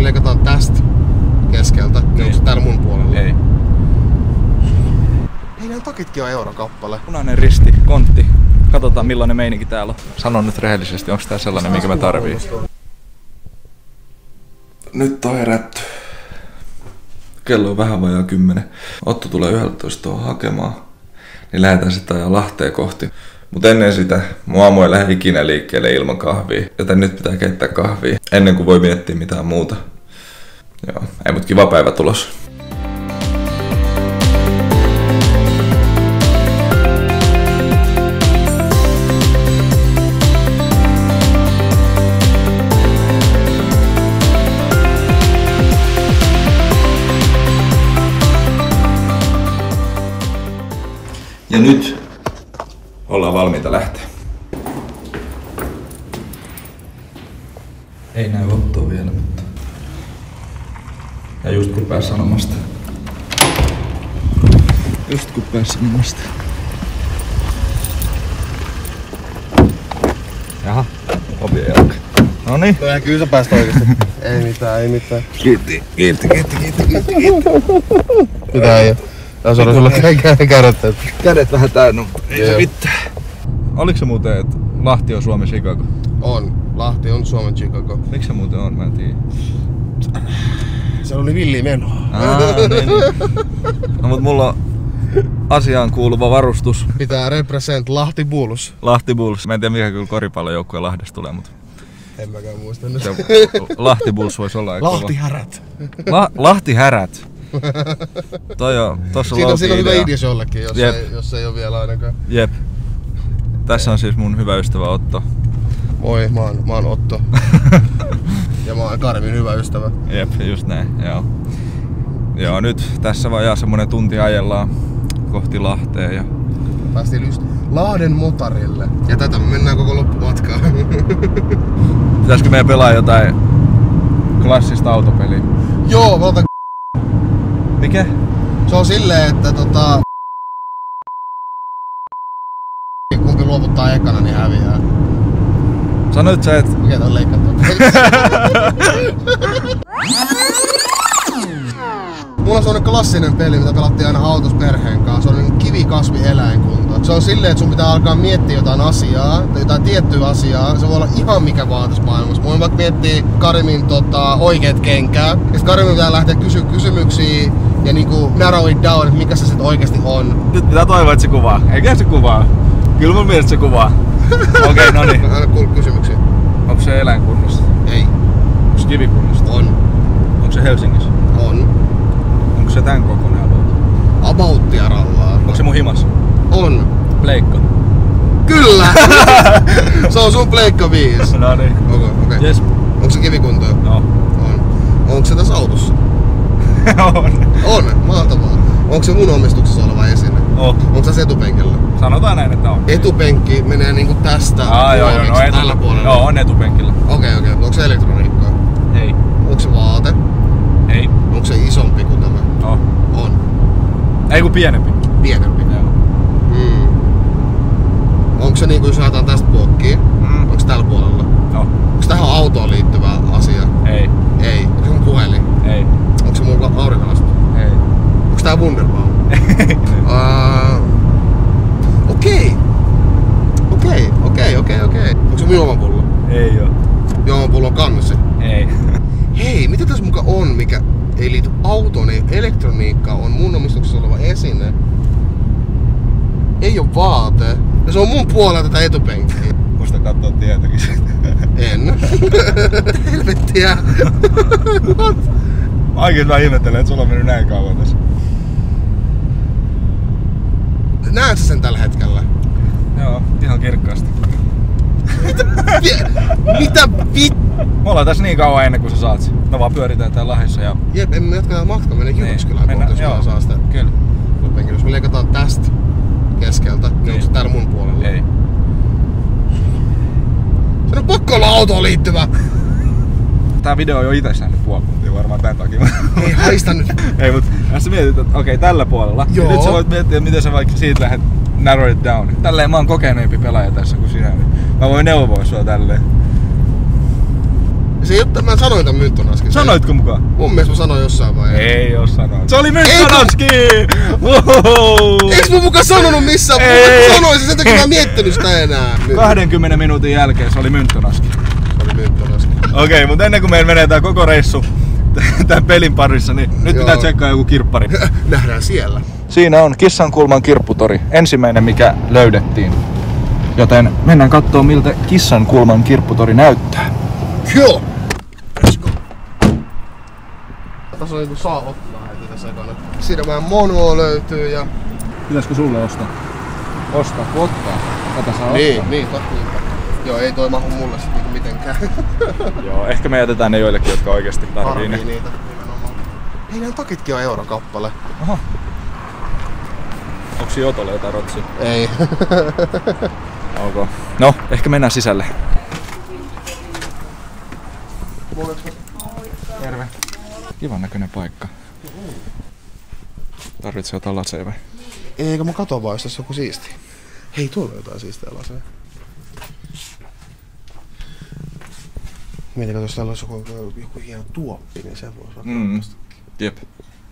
me leikataan tästä keskeltä, niin onko se täällä mun puolella? Ei. Ei, nää takitkin on eurokappale. Punainen risti, kontti. Katsotaan millainen meininki täällä on. Sano nyt rehellisesti, onko tää sellainen, minkä mä tarviin? Nyt on herätty. Kello on vähän vajaa 10. Otto tulee 11 tuohon hakemaan. Niin lähdetään sitten ajaa Lahteen kohti. Mut ennen sitä mun aamu ei lähde ikinä liikkeelle ilman kahvia. Joten nyt pitää keittää kahvia ennen kuin voi miettiä mitään muuta. Joo, ei mut kiva päivä tulossa. Ja nyt ollaan valmiita lähteä. Ei näy Ottoa vielä, mutta... Ja just kun pääs sanomasta. Jaha, ovien jalka. Noniin. No kyllä sä päästä oikeesti. Ei mitään. Kiitti. Mitä ei oo? Tässä on sulle kädet. Kädet vähän täynnä, ei se mitään. Oliko se muuten, että Lahti on Suomen Chicago? On. Lahti on Suomen Chicago. Miksi se muuten on? Mä en tiedä. Se oli villiä menoa. Niin. No mut mulla on asiaan kuuluva varustus. Pitää represent Lahti Bulls. Lahti Bulls. Mä en tiedä mikä kyllä koripallojoukkueen Lahdesta tulee, mutta... En mäkään muista nyt. Lahti Bulls voisi olla aika Lahti Härät. Lahti Härät. Tossa Siinä on hyvä idea jollekin, jos ei ole vielä ainakaan. Jep. Tässä on siis mun hyvä ystävä Otto. Moi, mä oon Otto. Ja mä oon Karmin hyvä ystävä. Jep, just näin, joo. Joo, nyt tässä vajaa semmonen tunti ajellaan kohti Lahteen ja... Päästiin just Lahden motarille. Ja tätä me mennään koko loppumatkaa. Pitäisikö meidän pelaa jotain klassista autopeliä? Joo, mä otan Mikä? Se on silleen, että kumpi luovuttaa ekana, niin häviää. Sanoit sä, et... Mikä tää on leikattu? Mulla on semmonen klassinen peli, mitä pelattiin aina autossa perheen kanssa. Se on niin kivikasvieläinkunta. Se on silleen, että sun pitää alkaa miettiä jotain asiaa, tai jotain tiettyä asiaa. Se voi olla ihan mikä vaan tässä maailmassa. Mulla vaikka miettii Karimin oikeet kenkää. Ja sit Karimin pitää lähteä kysyä kysymyksiä ja niinku narrow it down, että mikä se sit oikeesti on. Nyt pitää toivoa, että se kuvaa. Eikä se kuvaa. Kyllä mun mielestä se kuvaa. Okei, noniin. Aina kuulu kysymyksiä. Onko se eläinkunnosta? Ei. Onko se kivikunnosta? On. Onko se Helsingissä? On. Onko se tän kokoinen about? Abouttia rallaa. Onko se mun himas? On. Pleikka. Kyllä! Se on sun Pleikka 5. No niin. Okei. Yes. Onko se kivikuntoa? No. On. Onko se tässä autossa? On. On, mahtavaa. Onko se mun omistuksessa oleva esine? On. Onko se etupenkillä? Sanotaan näin, että on. Etupenkki menee niinku tästä Joo, tällä puolella. Joo, on etupenkillä. Okei. Onko se elektroniikkaa? Ei. Onko se vaate? Ei. Onko se isompi kuin tämä? No. On. Ei kun pienempi. Pienempi? Joo. Onko se niinku, jos haetaan tästä puokkiin? Onko tällä puolella? No. Onko tähän autoon liittyvä asia? Ei. Ei. Onko se mun puhelin? Ei. Onko se mun aurinkolasku? Ei. Onko tää Wunderbaum? Okei. Onko se mun juomapullo? Ei oo. Juomapullon kansi? Ei. Hei, mitä tässä muka on, mikä ei liity autoon, ei elektroniikka, on mun omistuksessa oleva esine? Ei oo vaate. Ja se on mun puolella tätä etupenkkiä. Musta kattoo tietenkin siitä. En. Helvettiä. Oikein mä ihmettelen, että sulla on mennyt näin kauan tässä. Näet sä sen tällä hetkellä? Joo, ihan kirkkaasti. Mitä vit... Me ollaan tässä niin kauan ennen kuin sä saat sen. Me vaan pyöritään täällä Lahdessa ja... Jep, emme jatka matka mennä Jyväskylään kohta, jos mä saa sitä. Kyllä. Jos me leikataan tästä keskeltä, niin onko se täällä mun puolella? Ei. Se on pakko olla autoon liittyvä! Tää video on jo itsessään nyt puoli tuntia varmaan tän takia. Ei haista nyt! Ei, mut jos sä mietit, että okei, tällä puolella. Joo. Nyt sä voit miettiä, miten sä vaikka siitä lähdet narrow it down. Tälleen mä oon kokeneempi pelaaja tässä kuin sinä. Mä voin neuvoa sua tälleen. Se ei oo, mä sanoin tän Mynttonaski. Sanoitko mukaan? Mun mielestä mä sanoin jossain vaiheessa. Ei oo sanonut. Se oli Mynttonaski! Eiks mun mukaan sanonut missään? Mä sanoisin, sen takia mä en miettinyt sitä enää. 20 minuutin jälkeen se oli Mynttonaski. Se oli Mynttonaski. Okei, mutta ennen kuin meillä menee tää koko reissu tän pelin parissa, niin nyt pitää tsekkaa joku kirppari. Nähdään siellä. Siinä on Kissankulman kirpputori, ensimmäinen mikä löydettiin. Joten mennään kattoo miltä Kissankulman kirpputori näyttää. Joo! Let's go! Tässä on niinku saa ottaa heti tässä ekana. Siinä vähän monoa löytyy ja... Pitäisikö sulle ostaa? Ostaa, kun ottaa. Tätä saa ottaa. Niin, joo, ei toi mahu mulle sit niinku mitenkään. Joo, ehkä me jätetään ne joillekin, jotka oikeesti tarvii ne. Niitä, nimenomaan. Hei, nää takitkin on eurokappale. Aha. Onks siinä Otolle jotain rotsia? Ei. Okay. No, ehkä mennään sisälle. Terve. Kivan näköinen paikka. Tarvitsee jotain laseja vai? Eikö mä katon vaan, jos tässä on joku siisti. Hei, tuolla on jotain siistiä laseja. Mietinkö, jos täällä olisi joku hieno tuoppi, niin se voisi olla Jep.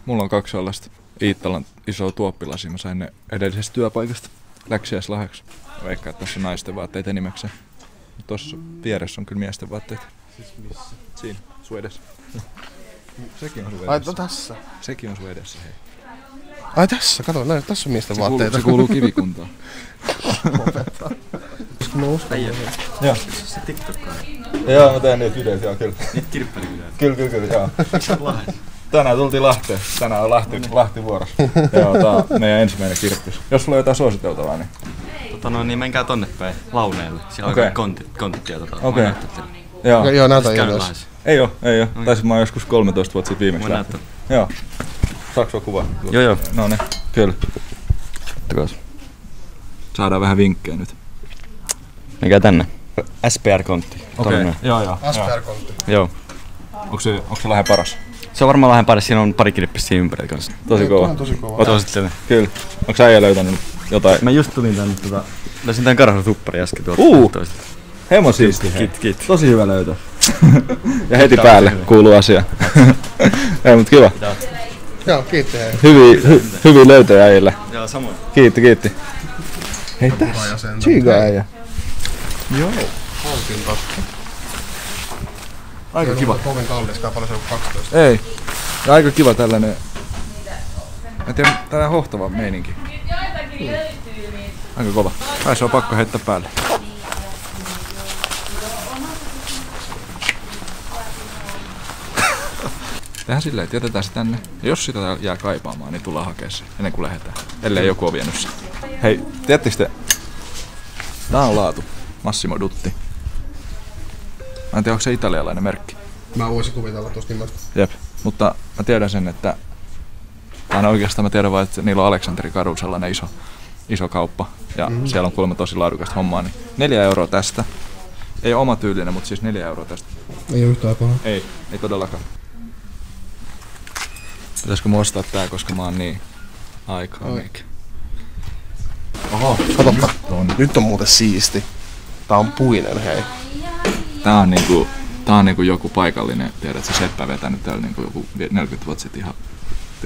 Mulla on 2 sellaista Iittalan isoa tuoppilasia. Mä sain ne edellisestä työpaikasta läksiäislahjaksi. Veikkaan, että tässä on naisten vaatteet enimmäkseen. Tuossa vieressä on kyllä miesten vaatteet. Siis missä? Siinä, sun edessä. Sekin on sun Ai, edessä. tässä? Sekin on sun edessä, hei. Ai tässä, kato, näin, tässä on miesten vaatteita. Se kuuluu kivikuntaan. Lopettaa. Mä uskon. Joo. Se TikTokkaa. Joo, mä teen niitä videoita, joo, kyllä. Niitä kirppelivideoita. Kyllä, joo. Tänään tultiin Lahteen. Tänään on Lahti vuorossa. Joo, tää on meidän ensimmäinen kirppis. Jos sulla on jotain suositeltavaa, niin... niin menkää tonne päin, Launeelle. Siellä on kontit ja Okei. Joo, näytä ylös. Ei oo. Taisin mä oon joskus 13 vuotta sitten viimeksi lähtenyt. Joo. Saaks sua kuvaa? Joo. Noniin, kyllä. Takaisin. Saadaan vähän vinkkejä nyt. Menkää tänne. SPR-kontti. Okei. Joo. SPR-kontti. Joo. Onko se lähden paras? Se on varmaan vähän paras, siinä on pari kirppistä siinä ympärillä kanssa. Tosi kova. On tosi kova. Oot sitten. Kyllä. Onko äijä löytänyt jotain? Mä just tulin tänne löysin tän karhatuppari äsken tuolta. Hemo siisti. Kiit. Tosi hyvä löytö. Ja heti päälle kuuluu asia. Ei, mut kiva. Joo, kiitti hei. Hyviä löytöjä äijille. Joo, samoin. Kiitti. Hei tässä. Chiga äijä. Joo. Hankinta. Aika kiva. Kovin kalliskaan, paljon se on 12. Ei. Ja aika kiva tällainen. Mä tiedän, tällainen hohtava meininki. Aika kova. Kai se on pakko heittää päälle. Tehdään silleen, että jätetään se tänne. Ja jos sitä jää kaipaamaan, niin tullaan hakea se ennen kuin lähdetään. Ellei joku on vienyt sen. Hei, tiedättekö te? Tää on laatu. Massimo Dutti. Mä en tiedä, onko se italialainen merkki. Mä voisin kuvitella tosta nimestä. Jep, mutta mä tiedän sen, että... Oikeastaan mä tiedän vaan, että niillä on Aleksanterin kadulla sellainen iso kauppa. Ja siellä on kuulemma tosi laadukasta hommaa. Niin 4 € tästä. Ei ole oma tyylinen, mutta siis 4 € tästä. Ei oo yhtään paha. Ei todellakaan. Pitäisikö mä ostaa tää, koska mä oon niin aikaa meikä. Oho, katoppa. Nyt on muuten siisti. Tää on puinen, hei. Tää on niinku joku paikallinen, tiedät se seppä vetänyt täällä niinku joku 40 vuotta sitten ihan...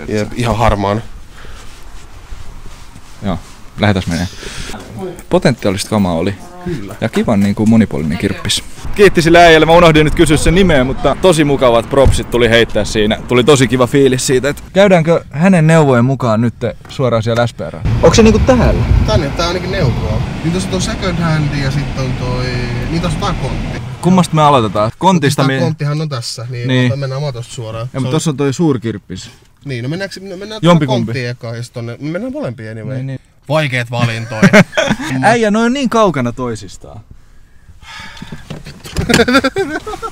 Jep, ihan harmaan. Joo, lähdetään menee. Potentiaalista kamaa oli. Kyllä. Ja kivan niinku monipuolinen kirppis. Kiitti sille äijälle, mä unohdin nyt kysyä sen nimeä, mutta tosi mukavat propsit tuli heittää siinä. Tuli tosi kiva fiilis siitä, että käydäänkö hänen neuvojen mukaan nyt suoraan siellä SPR? Onko se niinku täällä? Tänne, tää on ainakin neuvoa. Niin tossa on tuo second hand ja sitten on toi... Niin tossa on tää kontti. Kummasta me aloitetaan? Kontista Tää konttihan on tässä, niin. Mennään vaan tosta suoraan. Ja, mutta tossa on toi suurkirppis. Niin, no mennään tuonne Jompikumpi. konttiin eka ja sit tonne... Me mennään molempia anyway. Niin. Vaikeet valintoja. Äijä, ne on niin kaukana toisistaan.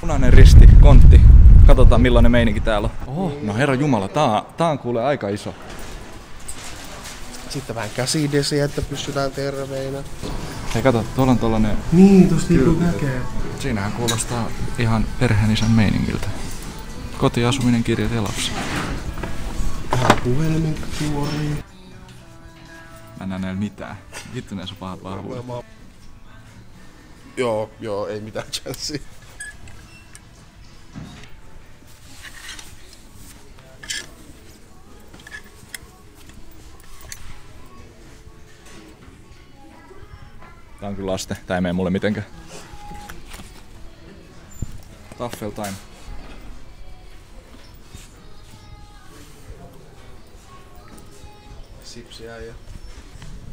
Punainen risti, kontti. Katsotaan millainen meininki täällä on. Oho, no herra jumala, tää on kuule aika iso. Sitten vähän käsidesiä, että pysytään terveinä. Hei kato, tuolla on tollanen... Niin, tosta niinku näkee. Siinähän kuulostaa ihan perheenisän meiningiltä. Kotiasuminen, kirjat ja lapsi. Vähän puhelimen kuoria. Mä en näe näillä mitään. Vittu näissä on pahat vahvuudet. Joo, ei mitään chanssiä. Tää on kyllä laste. Tää ei mene mulle mitenkään. Taffel time. Sipsiä ja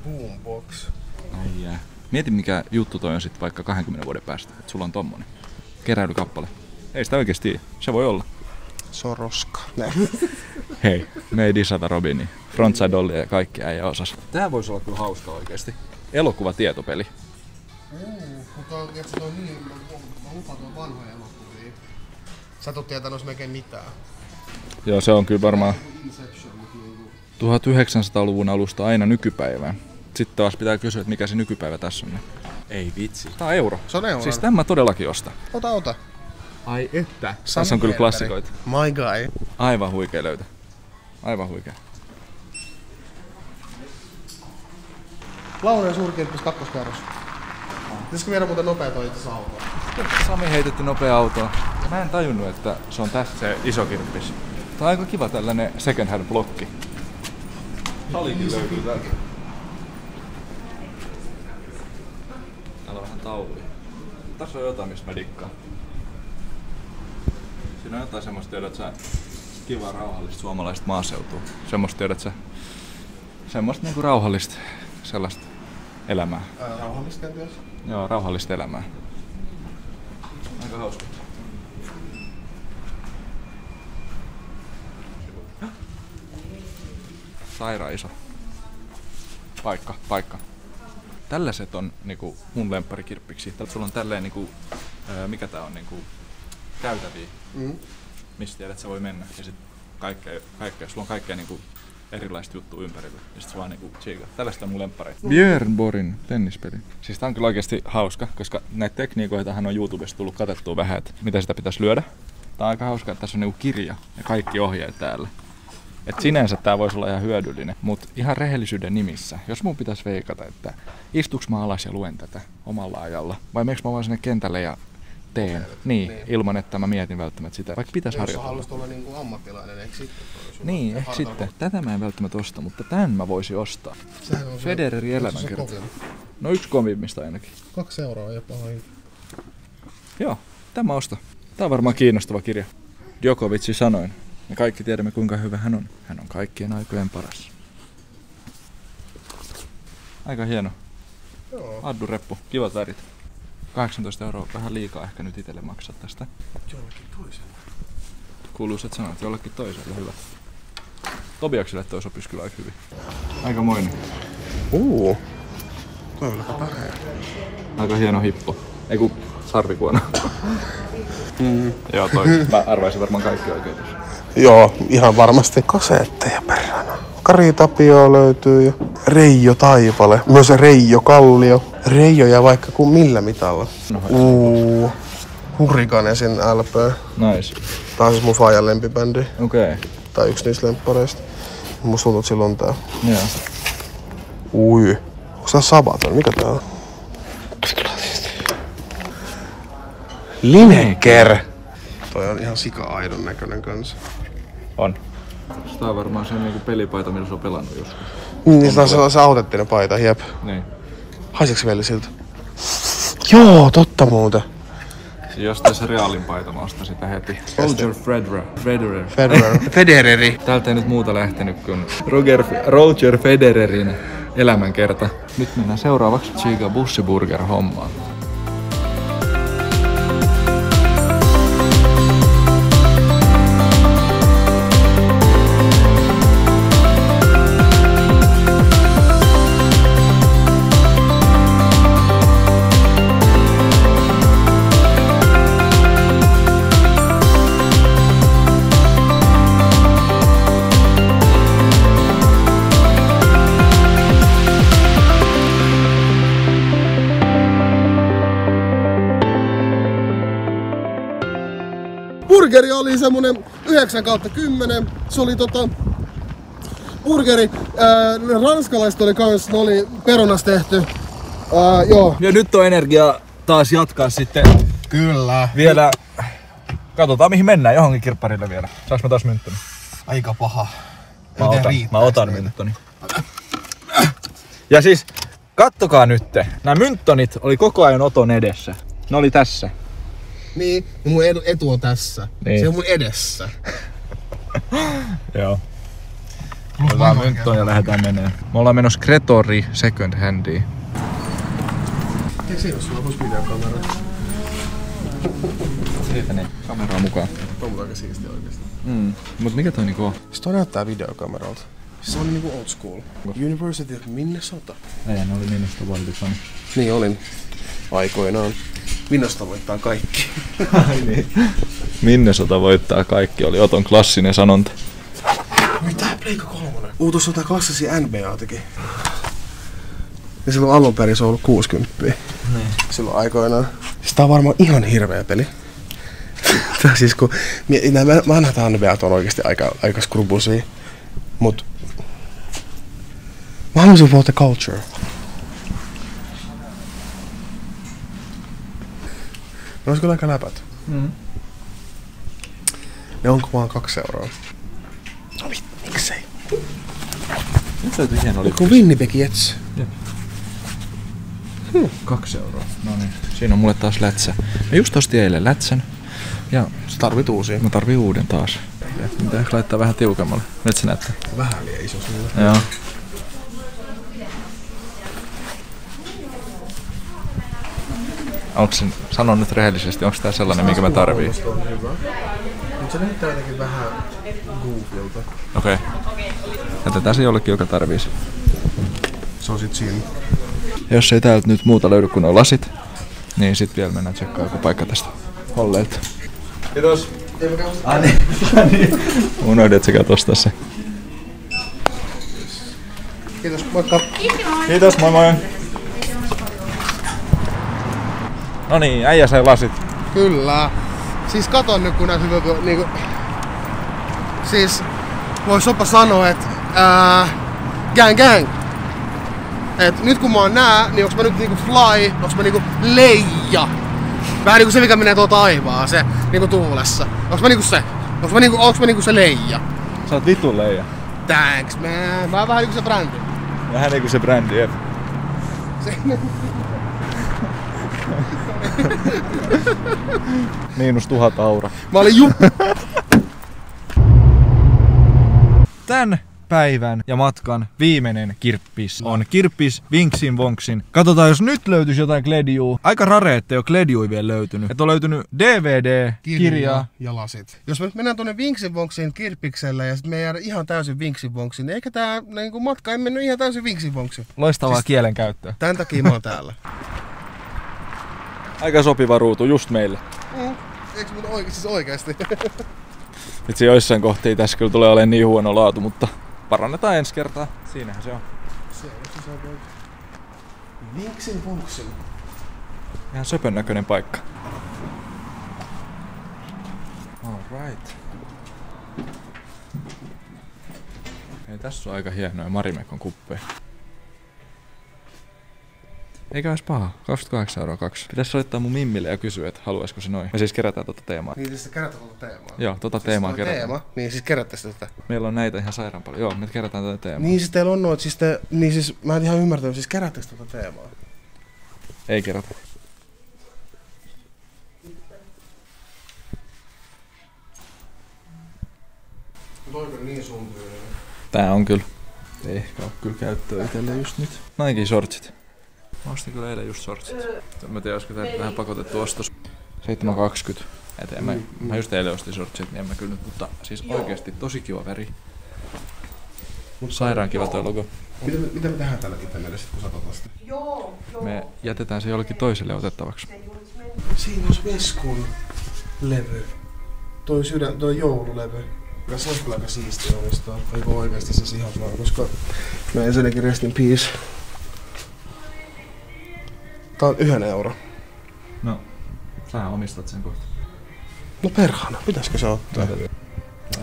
boombox. Ai jää. Mieti mikä juttu toi on sit vaikka 20 vuoden päästä, että sulla on tommonen keräilykappale. Ei sitä oikeesti tiedä. Se voi olla. Se on roska. Hei, me ei disata Robinia. Frontside Dolly ja kaikki äijä osas. Tää voisi olla kyllä hauska oikeesti. Elokuvatietopeli. Mutta on niin, mä lupaan tuon vanhoja elokuvia. Sä et oo tietänyt melkein mitään. Joo, se on kyllä varmaan 1900-luvun alusta aina nykypäivään. Sitten taas pitää kysyä, että mikä se nykypäivä tässä on. Ei vitsi. Tää on euro. Se on euro. Siis tämän mä todellakin ostan. Ota. Ai että. Tässä on kyllä klassikoita. My guy. Aivan huikea löytö. Aivan huikea. Launen suurkirppis kakkoskerros. Pitäisikö viedä muuten nopea toi itse autoon? Sami heitetty nopea autoon. Mä en tajunnut, että se on tässä se iso kirppis. Tää on aika kiva tällainen second hand blokki. Salikin löytyy täältä. Täällä on vähän tauluja. Tässä on jotain, mistä mä dikkaan. Siinä on jotain semmoista, tiedät sä, kivaa rauhallista suomalaista maaseutua. Semmoista, tiedät sä, semmoista niinku rauhallista sellaista elämää. Rauhallista kenties? Joo, rauhallista elämää. Aika hauska. Sairaan iso. Paikka. Tällaiset on niinku mun lempparikirppiksi. Täältä sulla on tälleen niinku, mikä tää on niinku, käytäviä. Mistä tiedät, että se voi mennä. Ja sit kaikkea, sulla on kaikkea niinku erilaista juttua ympärillä. Ja sit se vaan niinku tsiikaa. Tällaista on mun lemppareita. Björn Borgin tennispeli. Siis tää on kyllä oikeesti hauska, koska näitä tekniikoitahan on YouTubesta tullut katettua vähän, että mitä sitä pitäisi lyödä. Tää on aika hauska, että tässä on niinku kirja ja kaikki ohjeet täällä. Et sinänsä tää voisi olla ihan hyödyllinen, mutta ihan rehellisyyden nimissä, jos mun pitäisi veikata, että istuks mä alas ja luen tätä omalla ajalla, vai meneekö mä vaan sinne kentälle ja teen, niin, ilman että mä mietin välttämättä sitä, vaikka pitäisi harjoitella. Jos haluaisit olla niinku ammattilainen, eikö sitten? Niin, ehkä sitten. Tätä mä en välttämättä osta, mutta tän mä voisin ostaa. Federerin elämänkerta. No yksi kovimmista ainakin. 2 euroa jopa. Joo, tämä osta. Tää on varmaan kiinnostava kirja. Djokovicin sanoin. Me kaikki tiedämme kuinka hyvä hän on. Hän on kaikkien aikojen paras. Aika hieno. Joo. Addu-reppu. Kivat värit. 18 euroa. Vähän liikaa ehkä nyt itelle maksaa tästä. Jollekin toiselle. Kuuluisat sanat. Jollekin toiselle. Hyvä. Tobiakselle toi sopisi kyllä aika hyvin. Aikamoinen. Toi on aika päreä. Aika hieno hippo. Eiku sarvikuona. Joo toi. Mä arvaisin varmaan kaikki oikein tossa. Joo, ihan varmasti. Kasetteja perhana. Kari Tapio löytyy ja Reijo Taipale. Myös Reijo Kallio. Reijo ja vaikka kuin millä mitalla. Hurrikanesin LP. Nice. Tää on siis mun faijan lempibändi. Okei. Tai yksi niistä lemppareista. Musta tuntuu, että silloin tää. Joo. Onko tää Sabaton? Mikä tää on? Lineker! Toi on ihan sika-aidon näköinen kanssa. On. Tää on varmaan se niinku pelipaita, millä se on pelannut joskus. Niin, se on se autenttinen paita, jep. Niin. Haiseeko vielä siltä? Joo, totta muuten. Jostain se Realin paita mä ostan sitä heti. Roger Federeri. Täältä ei nyt muuta lähtenyt kuin Roger Federerin elämänkerta. Nyt mennään seuraavaksi Chiga Bussiburger hommaan. Burgeri oli semmonen 9/10. Se oli burgeri. Ranskalaiset oli kans, ne oli perunasta tehty. Joo. Ja nyt on energia taas jatkaa sitten. Kyllä. Vielä. Katsotaan mihin mennään, johonkin kirpparille vielä. Saanko mä taas mynttoni? Aika paha. Mä otan mynttoni. Ja siis Kattokaa nytte. Nämä mynttonit oli koko ajan Oton edessä. Ne oli tässä. Niin, ja mun etu on tässä. Niin. Se on mun edessä. Joo. Otetaan myntton ja lähdetään menee. Me ollaan menossa Kretori second handiin. Eikö siinä ole sulla plus videokamera? Siitä niin. Kameraa mukaan. On mut aika siistiä oikeesti. Mut mikä toi niinku on? Siis toi näyttää videokameralta. Se on niinku old school. University of Minnesota. Ei, ne oli Minnesota valitusani. Niin olin. Aikoinaan. Minnesota voittaa kaikki. Ai niin. Minnesota voittaa kaikki, oli Oton klassinen sanonta. Mitä? Pleikka 3? Tuossa on tää klassisia NBA:takin. Ja silloin alun perin se on ollut 60. Niin. Silloin aikoinaan. Siis tää on varmaan ihan hirveä peli. Tää siis kun... Vanhat NBA:t on oikeesti aika skrubusia. Mut... Mä haluaisin vote the culture. Ne olis kyllä aika läpät. Ne onko vaan 2 €? No miksei? Nyt löytyi hieno lippu. Kun Winnipeg Jets. 2 €. No niin. Siinä on mulle taas lätsä. Mä just ostin eilen lätsän. Ja Sä tarvit uusia. mä tarviin uuden taas. Mitä ehkä laittaa vähän tiukemmalle. Nyt se näyttää. Vähän liian iso sulle. Joo. Onks se, sano nyt rehellisesti, onks tää sellainen, minkä mä tarviin? On hyvä. Mut se näyttää jotenkin vähän goofilta. Okei. Jätetään se jollekin, joka tarvii sen. Se on sit siinä. Jos ei täältä nyt muuta löydy kuin on lasit, niin sit vielä mennään tsekkaan joku paikka tästä holleilta. Kiitos. Niin. Unohdin, että sä käyt ostaa se. Kiitos, moikka. Kiitos, moi moi. No niin, äijä sai lasit. Kyllä. Siis katon nyt kun näet hyvä niinku... Siis vois jopa sanoa, että gang. Et nyt kun mä oon nää, niin onks mä nyt niinku fly, onks mä niinku leija? Vähän niinku se mikä menee tuolta taivaan, se niinku tuulessa. Onks mä niinku se? Onks mä niinku se leija? Sä oot vitun leija. Thanks man. Vähän niinku se brändi. Vähän niinku se brändi, jep. Se... -1000 aura. Mä olin Tän päivän ja matkan viimeinen kirppis on kirppis Vinksin Vonksin. Katsotaan, jos nyt löytyisi jotain Glediuu. Aika rare, ettei oo Glediuu vielä löytynyt. Et on löytynyt DVD, kirja ja lasit. Jos me nyt mennään tuonne Vinksin Vonksin kirppikselle ja sit me ei jäädä ihan täysin Vinksin Vonksiin, niin eikä tää niinku matka ei mennyt ihan täysin Vinksin Vonksiin. Loistavaa siis kielenkäyttöä. Tän takia mä oon täällä. Aika sopiva ruutu just meille. Eiks mun oikeesti? Itse joissain kohtiin tässä kyllä tulee olemaan niin huono laatu, mutta parannetaan ensi kertaa. Siinähän se on. Se on Vinksin Vonksin. Ihan söpön näköinen paikka. Alright. Ei, tässä on aika hienoja Marimekon kuppeja. Eikä edes paha. 28 € 2. Pitäis soittaa mun mimmille ja kysyä, että haluaisiko se noin. Me siis kerätään tota teemaa. Niin siis kerätään tota teemaa? Joo, tota teemaa kerätään. Teema? Niin siis kerättäis tätä? Meillä on näitä ihan sairaan paljon. Joo, me kerätään tätä teemaa. Niin siis teillä on noit, siis te... Niin siis mä en ihan ymmärtänyt, siis kerättäis tota teemaa? Ei kerätä. Toiko niin sun tyylinen? Tää on kyllä. Ei ehkä oo kyllä käyttöä itelle just nyt. Nike shortsit. Mä ostin kyllä eilen just shortsit. Mä tiedän, olisiko tää vähän pakotettu ostos. 7,20. Mä just eilen ostin shortsit, niin en mä kyllä nyt, mutta siis oikeesti tosi kiva väri. Sairaan kiva toi logo. Mitä me tehdään tällä kipeneellä sit kun satot vasta? Me jätetään se jollekin toiselle otettavaksi. Siinä on se Veskun levy. Toi joululevy. Se on kyllä aika siistiä omistaa. Oliko oikeesti siis ihan vaan, koska mä ensinnäkin rest in peace. Tää on 1 €. No, sähän omistat sen kohta. No perhana, pitäisikö se ottaa?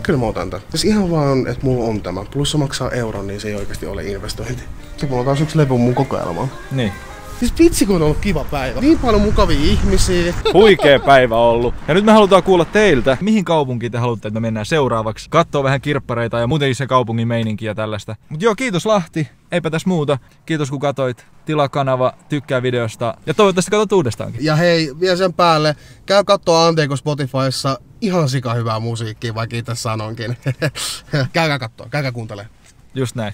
Kyllä mä otan tän. Siis ihan vaan, että mulla on tämä. Plus se maksaa €1, niin se ei oikeesti ole investointi. Se mulla on taas yksi levy mun kokoelmaan. Niin. Siis vitsi kun on ollut kiva päivä. Niin paljon mukavia ihmisiä. Huikea päivä ollut. Ja nyt me halutaan kuulla teiltä, mihin kaupunkiin te haluatte, että me mennään seuraavaksi. Kattoo vähän kirppareita ja muutenkin se kaupungin meininkiä ja tällaista. Mut joo, kiitos Lahti. Eipä tässä muuta. Kiitos kun katoit. Tilaa kanava, tykkää videosta ja toivottavasti katsot uudestaankin. Ja hei, vielä sen päälle, käy kattoo Anteeko Spotifyssa. Ihan sika hyvää musiikkia, vaikka itse sanonkin. Käykää kattoo, käykää kuuntelemaan. Just näin.